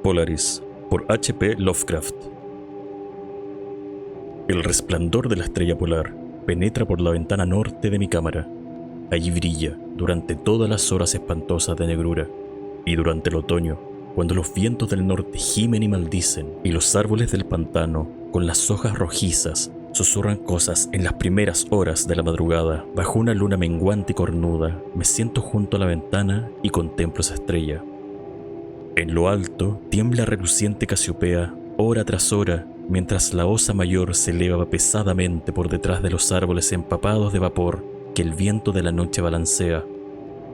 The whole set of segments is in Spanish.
Polaris, por H.P. Lovecraft. El resplandor de la estrella polar penetra por la ventana norte de mi cámara. Allí brilla durante todas las horas espantosas de negrura, y durante el otoño, cuando los vientos del norte gimen y maldicen, y los árboles del pantano, con las hojas rojizas, susurran cosas en las primeras horas de la madrugada, bajo una luna menguante y cornuda, me siento junto a la ventana y contemplo esa estrella. En lo alto tiembla reluciente Casiopea, hora tras hora, mientras la osa mayor se eleva pesadamente por detrás de los árboles empapados de vapor que el viento de la noche balancea.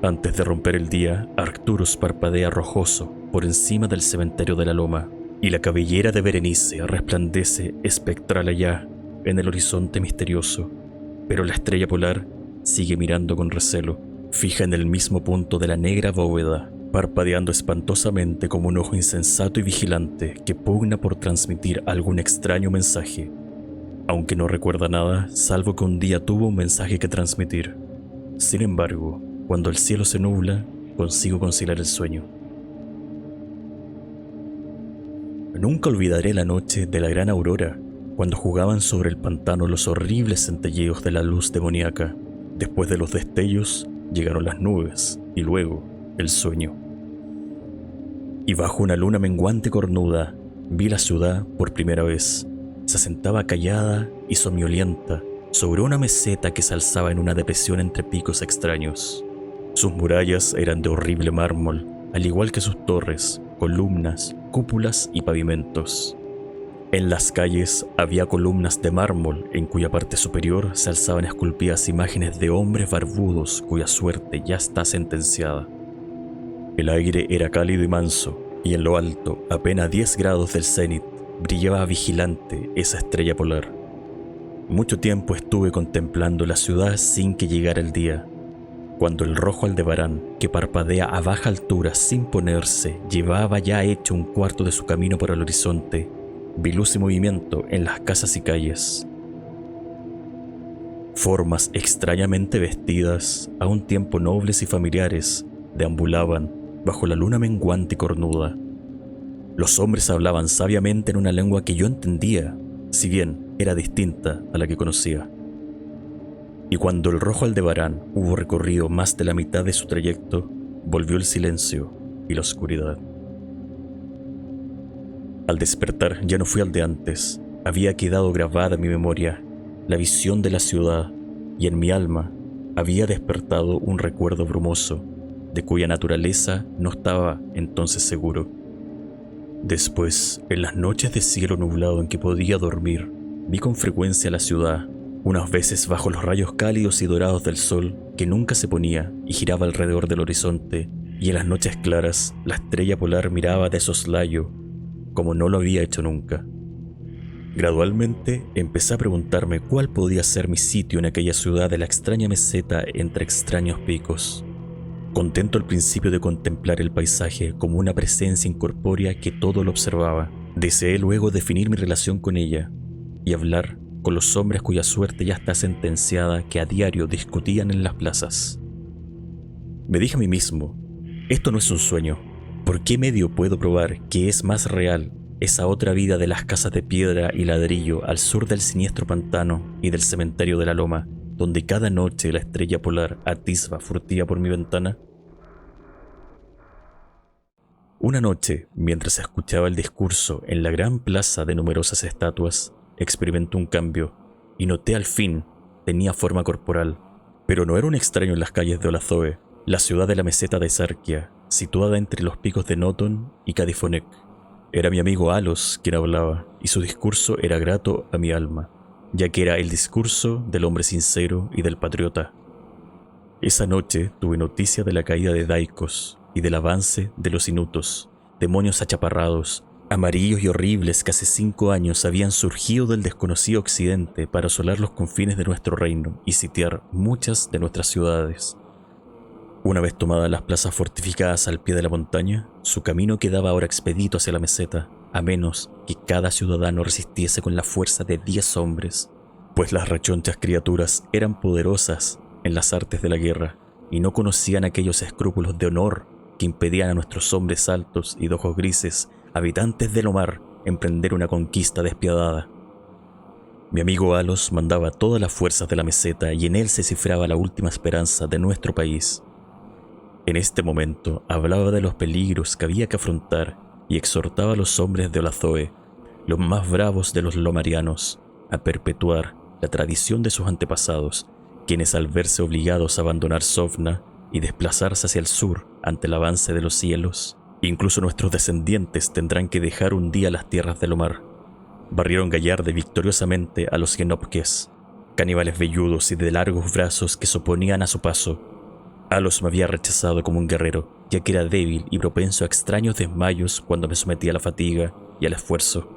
Antes de romper el día, Arcturus parpadea rojoso por encima del cementerio de la loma, y la cabellera de Berenice resplandece espectral allá, en el horizonte misterioso. Pero la estrella polar sigue mirando con recelo, fija en el mismo punto de la negra bóveda, parpadeando espantosamente como un ojo insensato y vigilante que pugna por transmitir algún extraño mensaje, aunque no recuerda nada, salvo que un día tuvo un mensaje que transmitir. Sin embargo, cuando el cielo se nubla, consigo conciliar el sueño. Nunca olvidaré la noche de la gran aurora, cuando jugaban sobre el pantano los horribles centelleos de la luz demoníaca. Después de los destellos, llegaron las nubes, y luego el sueño. Y bajo una luna menguante cornuda, vi la ciudad por primera vez. Se sentaba callada y soñolienta sobre una meseta que se alzaba en una depresión entre picos extraños. Sus murallas eran de horrible mármol, al igual que sus torres, columnas, cúpulas y pavimentos. En las calles había columnas de mármol en cuya parte superior se alzaban esculpidas imágenes de hombres barbudos cuya suerte ya está sentenciada. El aire era cálido y manso, y en lo alto, apenas 10 grados del cenit, brillaba vigilante esa estrella polar. Mucho tiempo estuve contemplando la ciudad sin que llegara el día. Cuando el rojo Aldebarán, que parpadea a baja altura sin ponerse, llevaba ya hecho un cuarto de su camino por el horizonte, vi luz y movimiento en las casas y calles. Formas extrañamente vestidas, a un tiempo nobles y familiares, deambulaban bajo la luna menguante y cornuda. Los hombres hablaban sabiamente en una lengua que yo entendía, si bien era distinta a la que conocía. Y cuando el rojo Aldebarán hubo recorrido más de la mitad de su trayecto, volvió el silencio y la oscuridad. Al despertar ya no fui al de antes. Había quedado grabada en mi memoria la visión de la ciudad, y en mi alma había despertado un recuerdo brumoso, de cuya naturaleza no estaba entonces seguro. Después, en las noches de cielo nublado en que podía dormir, vi con frecuencia la ciudad, unas veces bajo los rayos cálidos y dorados del sol que nunca se ponía y giraba alrededor del horizonte, y en las noches claras la estrella polar miraba de soslayo como no lo había hecho nunca. Gradualmente empecé a preguntarme cuál podía ser mi sitio en aquella ciudad de la extraña meseta entre extraños picos. Contento al principio de contemplar el paisaje como una presencia incorpórea que todo lo observaba, deseé luego definir mi relación con ella y hablar con los hombres cuya suerte ya está sentenciada, que a diario discutían en las plazas. Me dije a mí mismo, esto no es un sueño. ¿Por qué medio puedo probar que es más real esa otra vida de las casas de piedra y ladrillo al sur del siniestro pantano y del cementerio de la loma, donde cada noche la estrella polar atisba furtiva por mi ventana? Una noche, mientras escuchaba el discurso en la gran plaza de numerosas estatuas, experimenté un cambio y noté al fin tenía forma corporal, pero no era un extraño en las calles de Olazoe, la ciudad de la meseta de Sarkia, situada entre los picos de Noton y Cadifonec. Era mi amigo Alos quien hablaba, y su discurso era grato a mi alma, ya que era el discurso del hombre sincero y del patriota. Esa noche tuve noticia de la caída de Daikos y del avance de los Inutos, demonios achaparrados, amarillos y horribles que hace 5 años habían surgido del desconocido occidente para asolar los confines de nuestro reino y sitiar muchas de nuestras ciudades. Una vez tomadas las plazas fortificadas al pie de la montaña, su camino quedaba ahora expedito hacia la meseta, a menos que cada ciudadano resistiese con la fuerza de 10 hombres, pues las rechonchas criaturas eran poderosas en las artes de la guerra y no conocían aquellos escrúpulos de honor que impedían a nuestros hombres altos y de ojos grises habitantes de Lomar, emprender una conquista despiadada. Mi amigo Alos mandaba todas las fuerzas de la meseta y en él se cifraba la última esperanza de nuestro país. En este momento hablaba de los peligros que había que afrontar y exhortaba a los hombres de Olazoe, los más bravos de los lomarianos, a perpetuar la tradición de sus antepasados, quienes al verse obligados a abandonar Sovna y desplazarse hacia el sur ante el avance de los cielos, incluso nuestros descendientes tendrán que dejar un día las tierras de Lomar. Barrieron gallarda y victoriosamente a los genopques, caníbales velludos y de largos brazos que se oponían a su paso. Alos me había rechazado como un guerrero, ya que era débil y propenso a extraños desmayos cuando me sometía a la fatiga y al esfuerzo.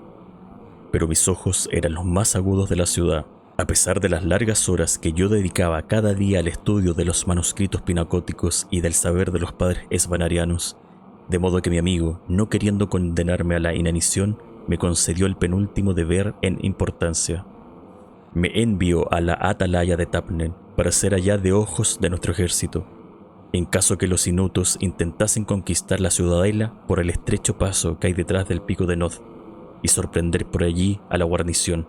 Pero mis ojos eran los más agudos de la ciudad, a pesar de las largas horas que yo dedicaba cada día al estudio de los manuscritos pinacóticos y del saber de los padres esbanarianos, de modo que mi amigo, no queriendo condenarme a la inanición, me concedió el penúltimo deber en importancia. Me envió a la atalaya de Tapnen para ser allá de ojos de nuestro ejército, en caso que los inutos intentasen conquistar la ciudadela por el estrecho paso que hay detrás del pico de Nod y sorprender por allí a la guarnición.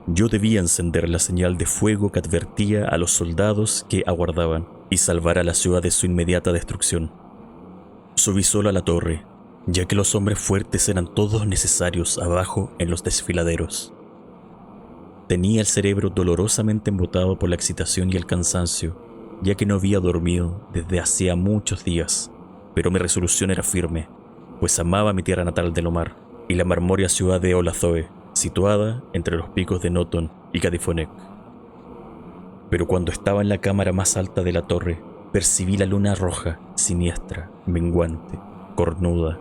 Yo debía encender la señal de fuego que advertía a los soldados que aguardaban y salvar a la ciudad de su inmediata destrucción. Subí solo a la torre, ya que los hombres fuertes eran todos necesarios abajo en los desfiladeros. Tenía el cerebro dolorosamente embotado por la excitación y el cansancio, ya que no había dormido desde hacía muchos días, pero mi resolución era firme, pues amaba mi tierra natal de Lomar y la marmórea ciudad de Olazoe, situada entre los picos de Noton y Cadifonec. Pero cuando estaba en la cámara más alta de la torre, percibí la luna roja, siniestra, menguante, cornuda,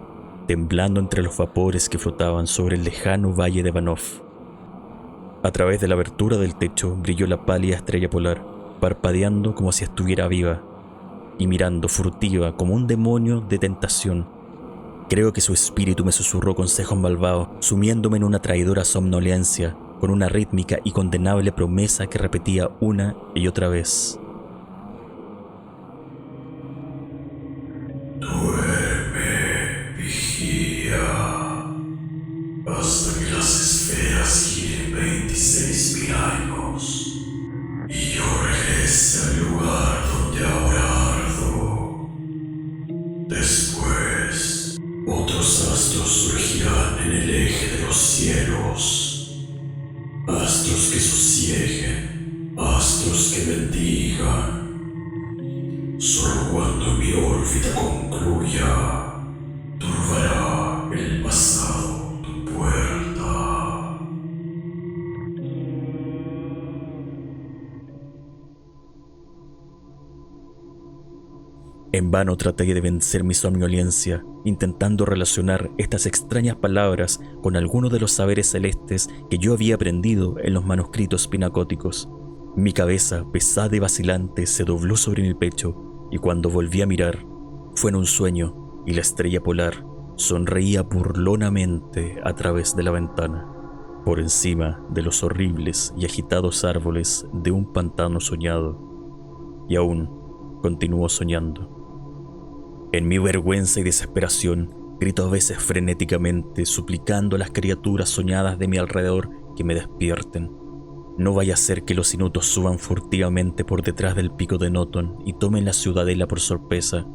temblando entre los vapores que flotaban sobre el lejano valle de Vanov. A través de la abertura del techo brilló la pálida estrella polar, parpadeando como si estuviera viva y mirando furtiva como un demonio de tentación. Creo que su espíritu me susurró consejos malvados, sumiéndome en una traidora somnolencia, con una rítmica y condenable promesa que repetía una y otra vez. Duerme, vigía, hasta que las esferas giren 26.000 años y yo regrese al lugar donde ahora ardo. Después, otros astros surgirán en el eje de los cielos, astros que sosieguen, astros que bendigan. Solo cuando mi órbita concluya, turbará el pasado tu puerta. En vano traté de vencer mi somnolencia, intentando relacionar estas extrañas palabras con alguno de los saberes celestes que yo había aprendido en los manuscritos pinacóticos. Mi cabeza, pesada y vacilante, se dobló sobre mi pecho, y cuando volví a mirar, fue en un sueño, y la estrella polar sonreía burlonamente a través de la ventana, por encima de los horribles y agitados árboles de un pantano soñado. Y aún continuó soñando. En mi vergüenza y desesperación, grito a veces frenéticamente, suplicando a las criaturas soñadas de mi alrededor que me despierten. No vaya a ser que los inutos suban furtivamente por detrás del pico de Noton y tomen la ciudadela por sorpresa.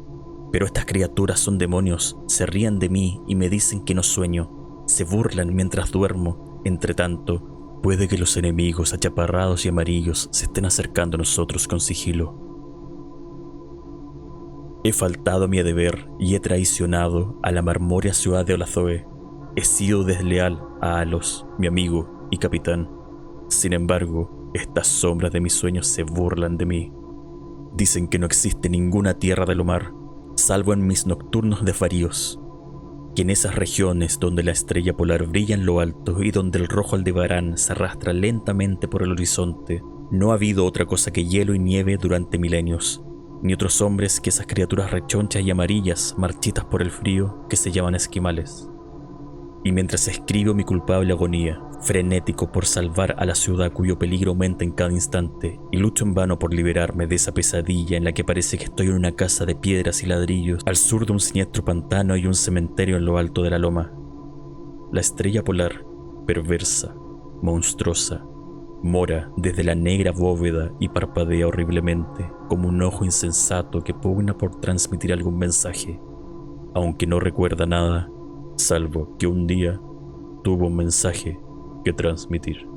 Pero estas criaturas son demonios, se ríen de mí y me dicen que no sueño. Se burlan mientras duermo. Entre tanto, puede que los enemigos achaparrados y amarillos se estén acercando a nosotros con sigilo. He faltado a mi deber y he traicionado a la marmórea ciudad de Olazoe. He sido desleal a Alos, mi amigo y capitán. Sin embargo, estas sombras de mis sueños se burlan de mí. Dicen que no existe ninguna tierra de Lomar, salvo en mis nocturnos desvaríos, que en esas regiones donde la estrella polar brilla en lo alto y donde el rojo Aldebarán se arrastra lentamente por el horizonte, no ha habido otra cosa que hielo y nieve durante milenios, ni otros hombres que esas criaturas rechonchas y amarillas, marchitas por el frío, que se llaman esquimales. Y mientras escribo mi culpable agonía, frenético por salvar a la ciudad cuyo peligro aumenta en cada instante, y lucho en vano por liberarme de esa pesadilla en la que parece que estoy en una casa de piedras y ladrillos, al sur de un siniestro pantano y un cementerio en lo alto de la loma, La estrella polar, perversa, monstruosa, mora desde la negra bóveda y parpadea horriblemente como un ojo insensato que pugna por transmitir algún mensaje, aunque no recuerda nada, salvo que un día tuvo un mensaje que transmitir.